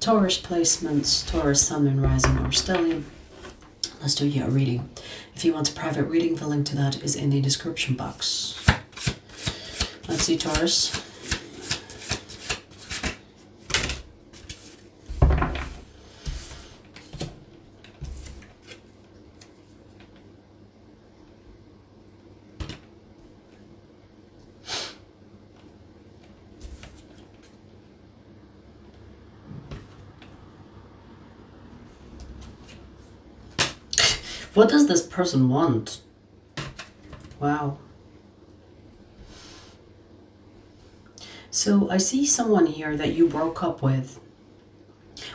Taurus placements, Taurus, Sun, Moon, Rising, or Stellium. Let's do your reading. If you want a private reading, the link to that is in the description box. Let's see, Taurus. What does this person want? Wow. So I see someone here that you broke up with.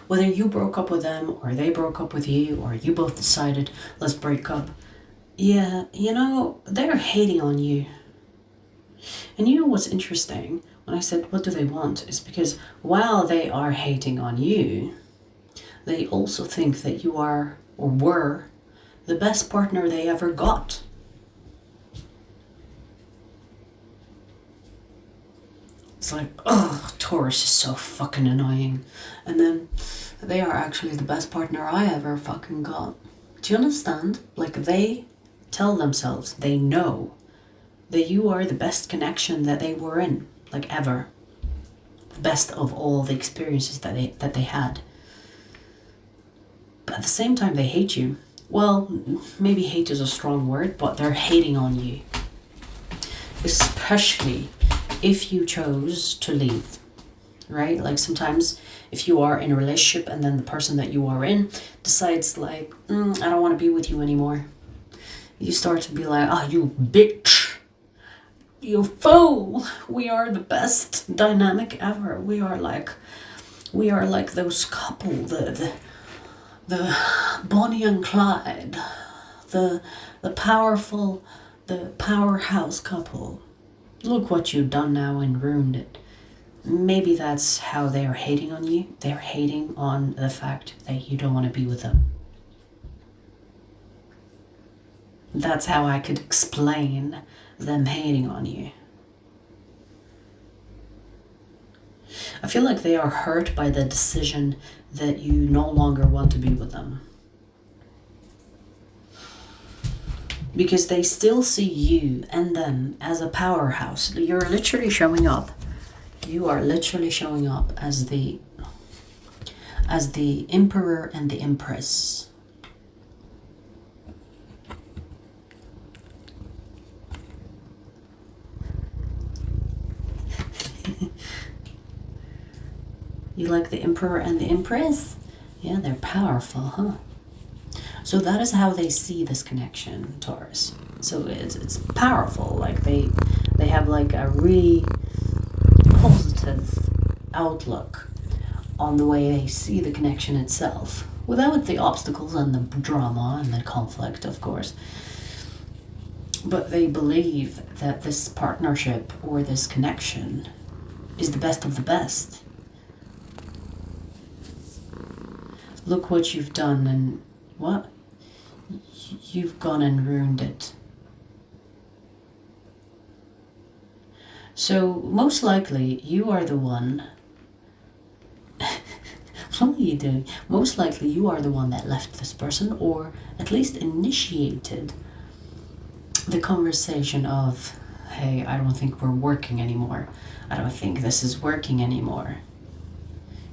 Whether you broke up with them or they broke up with you or you both decided, let's break up. Yeah, you know, they're hating on you. And you know what's interesting? When I said, what do they want? Is because while they are hating on you, they also think that you are or were the best partner they ever got. It's like, oh, Taurus is so fucking annoying. And then they are actually the best partner I ever fucking got. Do you understand? Like, they tell themselves, they know that you are the best connection that they were in, like ever. The best of all the experiences that they had. But at the same time, they hate you. Well, maybe hate is a strong word, but they're hating on you. Especially if you chose to leave, right? Like sometimes if you are in a relationship and then the person that you are in decides like, I don't want to be with you anymore. You start to be like, oh, you bitch. You fool. We are the best dynamic ever. We are like those couple, the Bonnie and Clyde, the powerful, the powerhouse couple. Look what you've done now and ruined it. Maybe that's how they are hating on you. They're hating on the fact that you don't want to be with them. That's how I could explain them hating on you. I feel like they are hurt by the decision that you no longer want to be with them. Because they still see you and them as a powerhouse. You're literally showing up. You are literally showing up as the emperor and the empress. You like the emperor and the empress? Yeah, they're powerful, huh? So that is how they see this connection, Taurus. So it's powerful. Like they have like a really positive outlook on the way they see the connection itself, without the obstacles and the drama and the conflict, of course. But they believe that this partnership or this connection is the best of the best. Look what you've done and what? You've gone and ruined it. So most likely you are the one. What are you doing? Most likely you are the one that left this person, or at least initiated the conversation of, hey, I don't think we're working anymore. I don't think this is working anymore.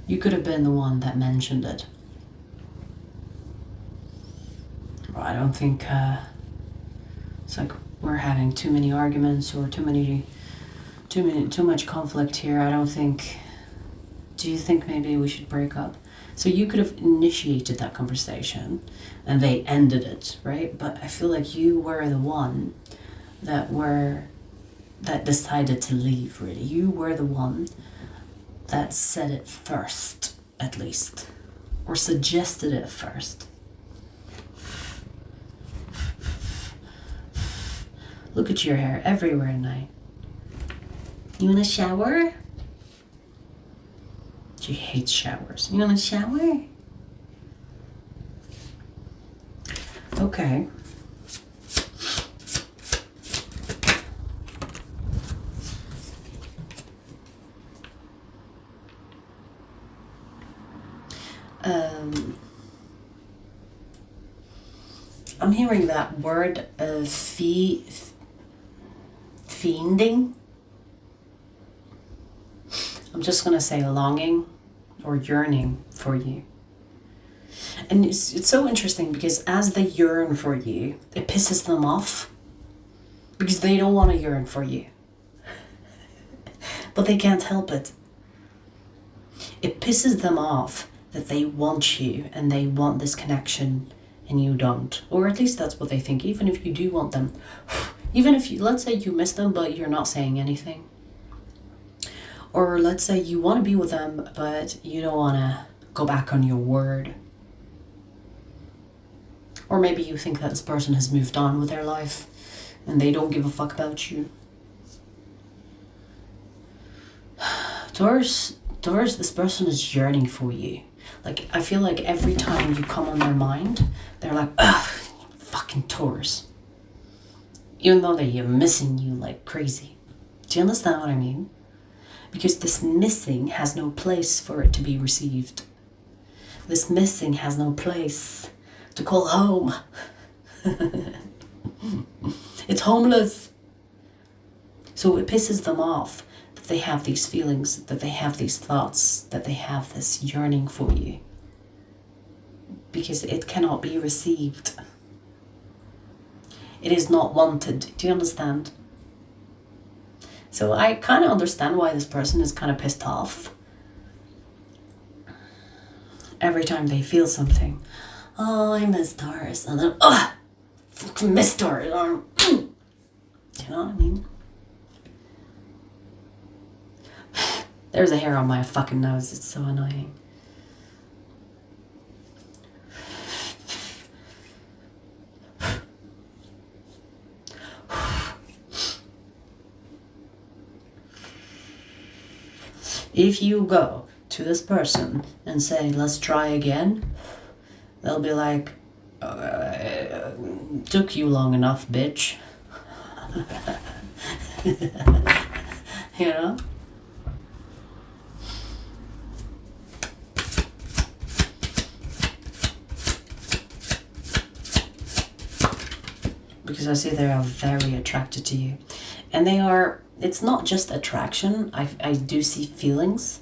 You could have been the one that mentioned it. I don't think it's like we're having too many arguments or too much conflict here. I don't think. Do you think maybe we should break up? So you could have initiated that conversation, and they ended it, right? But I feel like you were the one that decided to leave. Really, you were the one that said it first, at least, or suggested it first. Look at your hair everywhere at night. You want a shower? She hates showers. You want a shower? Okay. I'm hearing that word of fiending. I'm just going to say longing or yearning for you. And it's so interesting because as they yearn for you, it pisses them off because they don't want to yearn for you. But they can't help it. It pisses them off that they want you and they want this connection and you don't. Or at least that's what they think, even if you do want them. Even if you, let's say you miss them but you're not saying anything. Or let's say you want to be with them but you don't want to go back on your word. Or maybe you think that this person has moved on with their life and they don't give a fuck about you. Taurus, this person is yearning for you. Like, I feel like every time you come on their mind, they're like, ugh, fucking Taurus. Even though they're missing you like crazy. Do you understand what I mean? Because this missing has no place for it to be received. This missing has no place to call home. It's homeless. So it pisses them off that they have these feelings, that they have these thoughts, that they have this yearning for you. Because it cannot be received. It is not wanted. Do you understand? So I kind of understand why this person is kind of pissed off. Every time they feel something. Oh, I miss Taurus. And then, oh, fucking miss Taurus. Do you know what I mean? There's a hair on my fucking nose. It's so annoying. If you go to this person and say, let's try again, they'll be like, took you long enough, bitch. You know? Because I see they are very attracted to you. And they are, it's not just attraction, I do see feelings.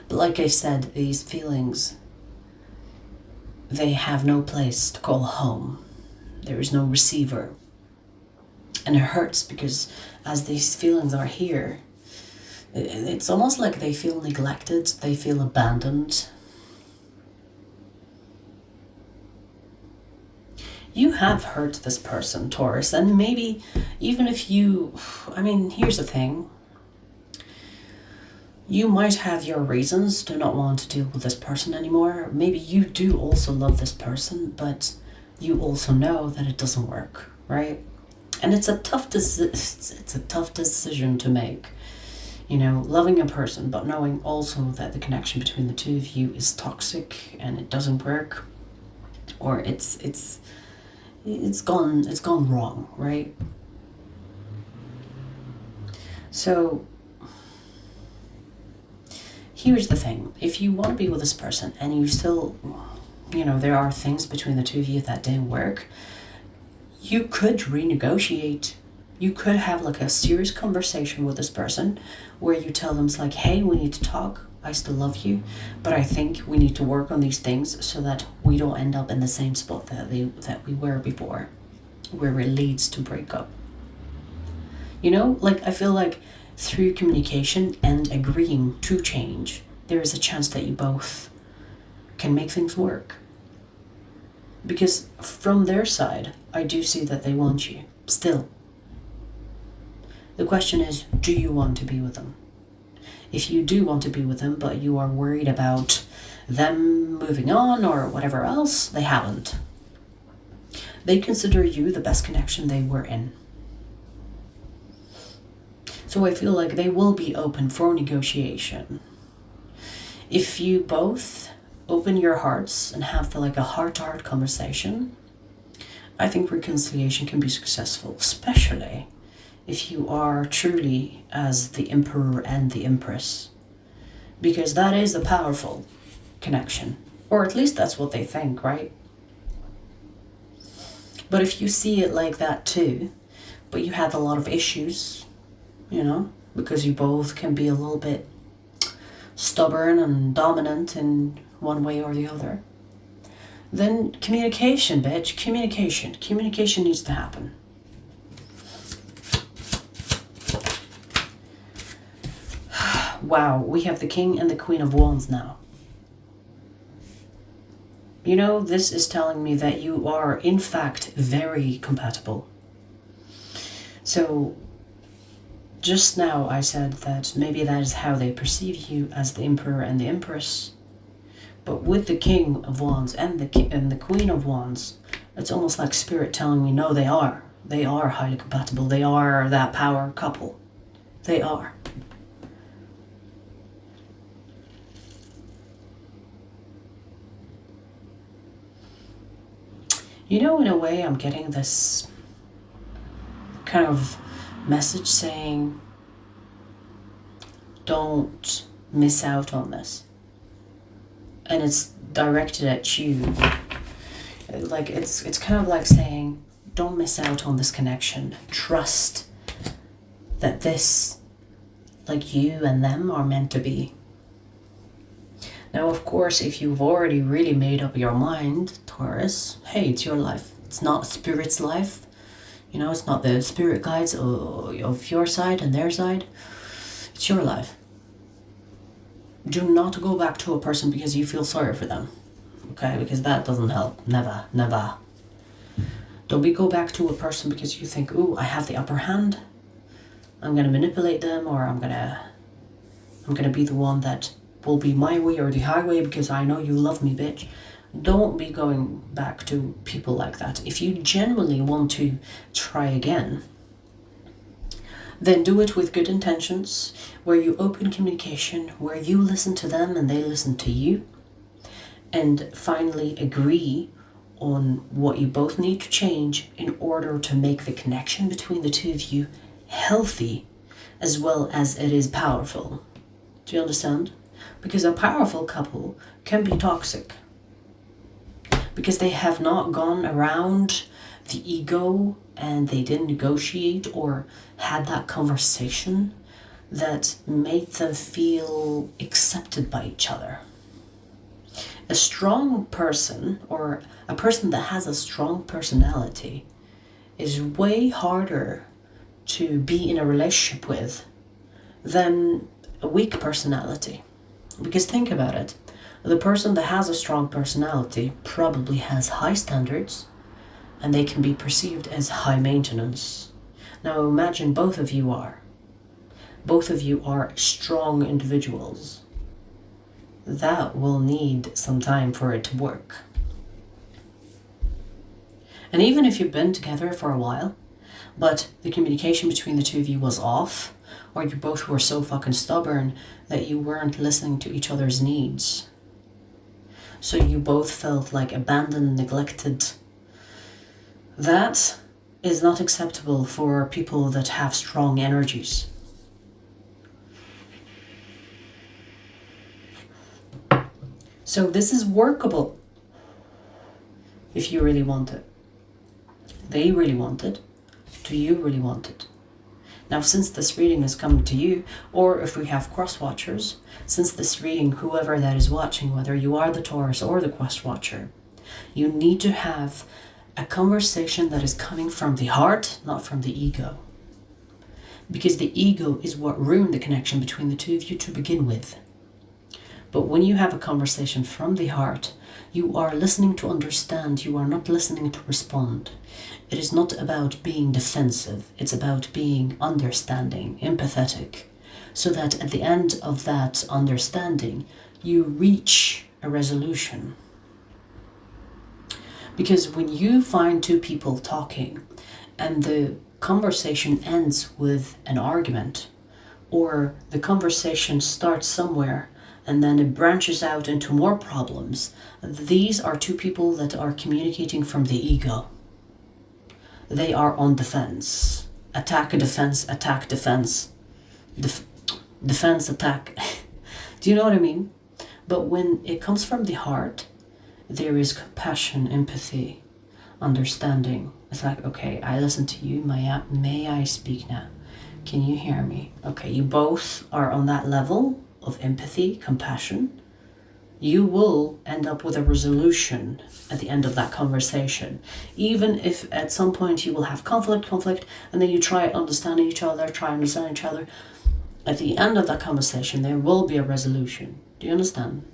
But like I said, these feelings, they have no place to call home. There is no receiver. And it hurts because as these feelings are here, it's almost like they feel neglected, they feel abandoned. You have hurt this person, Taurus, and maybe even if you, I mean, here's the thing. You might have your reasons to not want to deal with this person anymore. Maybe you do also love this person, but you also know that it doesn't work, right? And it's a tough decision to make. You know, loving a person, but knowing also that the connection between the two of you is toxic and it doesn't work, or it's gone wrong, right? So here's the thing. If you want to be with this person and you still, you know, there are things between the two of you that didn't work, you could renegotiate. You could have like a serious conversation with this person where you tell them, it's like, hey, we need to talk. I still love you, but I think we need to work on these things so that we don't end up in the same spot that we were before, where it leads to breakup. You know, like, I feel like through communication and agreeing to change, there is a chance that you both can make things work. Because from their side, I do see that they want you still. The question is, do you want to be with them? If you do want to be with them, but you are worried about them moving on or whatever else, they haven't. They consider you the best connection they were in. So I feel like they will be open for negotiation. If you both open your hearts and have a heart-to-heart conversation, I think reconciliation can be successful, especially if you are truly as the emperor and the empress. because that is a powerful connection, or at least that's what they think, right? But if you see it like that too, but you had a lot of issues, you know, because you both can be a little bit stubborn and dominant in one way or the other, then communication, bitch, communication needs to happen. Wow, we have the King and the Queen of Wands now. You know, this is telling me that you are, in fact, very compatible. So, just now I said that maybe that is how they perceive you as the Emperor and the Empress. But with the King of Wands and the Queen of Wands, it's almost like Spirit telling me, no, they are. They are highly compatible. They are that power couple. They are. You know, in a way, I'm getting this kind of message saying, don't miss out on this. And it's directed at you. Like, it's kind of like saying, don't miss out on this connection. Trust that this, like, you and them are meant to be. Now, of course, if you've already really made up your mind, Taurus, hey, it's your life. It's not Spirit's life. You know, it's not the spirit guides of your side and their side. It's your life. Do not go back to a person because you feel sorry for them. Okay? Because that doesn't help. Never, never. Don't go back to a person because you think, ooh, I have the upper hand. I'm going to manipulate them, or I'm going to be the one that will be my way or the highway because I know you love me, bitch. Don't be going back to people like that. If you genuinely want to try again, then do it with good intentions, where you open communication, where you listen to them and they listen to you, and finally agree on what you both need to change in order to make the connection between the two of you healthy as well as it is powerful. Do you understand? Because a powerful couple can be toxic. Because they have not gone around the ego and they didn't negotiate or had that conversation that made them feel accepted by each other. A strong person, or a person that has a strong personality, is way harder to be in a relationship with than a weak personality. Because think about it, the person that has a strong personality probably has high standards and they can be perceived as high maintenance. Now imagine both of you are strong individuals. That will need some time for it to work. And even if you've been together for a while, but the communication between the two of you was off, or you both were so fucking stubborn that you weren't listening to each other's needs, so you both felt like abandoned, neglected, that is not acceptable for people that have strong energies. So this is workable if you really want it. They really want it. Do you really want it? Now, since this reading is coming to you, or if we have cross-watchers, since this reading, whoever that is watching, whether you are the Taurus or the cross-watcher, you need to have a conversation that is coming from the heart, not from the ego. Because the ego is what ruined the connection between the two of you to begin with. But when you have a conversation from the heart, you are listening to understand, you are not listening to respond. It is not about being defensive, it's about being understanding, empathetic, so that at the end of that understanding, you reach a resolution. Because when you find two people talking and the conversation ends with an argument, or the conversation starts somewhere and then it branches out into more problems, these are two people that are communicating from the ego. They are on defense. Attack, defense, attack, defense. Defense, attack. Do you know what I mean? But when it comes from the heart, there is compassion, empathy, understanding. It's like, okay, I listen to you. May I speak now? Can you hear me? Okay, you both are on that level of empathy, compassion. You will end up with a resolution at the end of that conversation. Even if at some point you will have conflict, and then you try understanding each other. At the end of that conversation, there will be a resolution. Do you understand?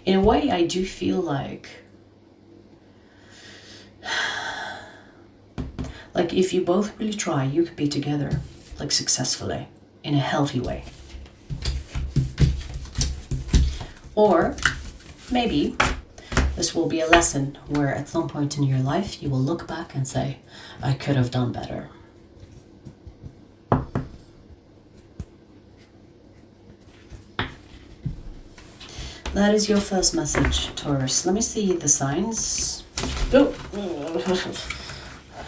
In a way, I do feel like if you both really try, you could be together, like successfully, in a healthy way. Or maybe this will be a lesson where at some point in your life, you will look back and say, I could have done better. That is your first message, Taurus. Let me see the signs. Oh.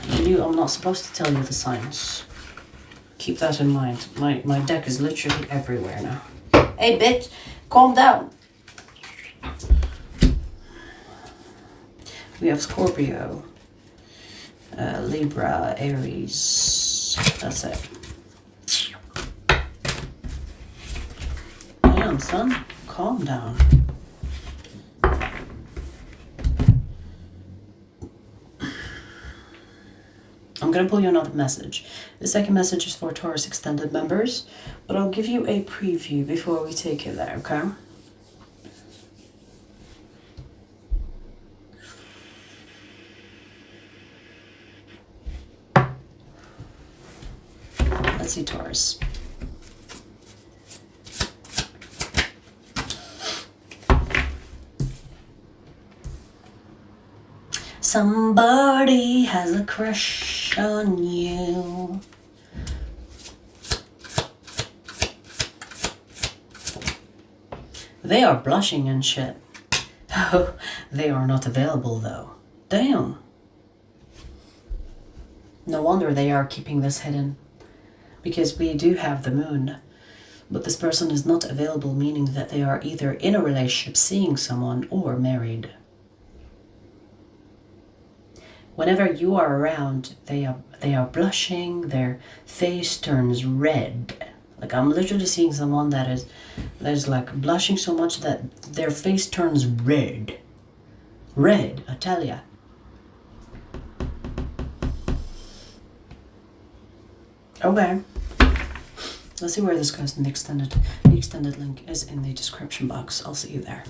You knew I'm not supposed to tell you the signs. Keep that in mind. My deck is literally everywhere now. Hey, bitch, calm down. We have Scorpio, Libra, Aries. That's it. Damn, son. Calm down. I'm going to pull you another message. The second message is for Taurus extended members, but I'll give you a preview before we take it there, okay? Let's see, Taurus. Somebody has a crush on you. They are blushing and shit. Oh, they are not available though. Damn. No wonder they are keeping this hidden. Because we do have the moon. But this person is not available, meaning that they are either in a relationship, seeing someone, or married. Whenever you are around, they are blushing, their face turns red. Like I'm literally seeing someone that is like blushing so much that their face turns red. Red, I tell ya. Okay. Let's see where this goes in the extended link is in the description box. I'll see you there.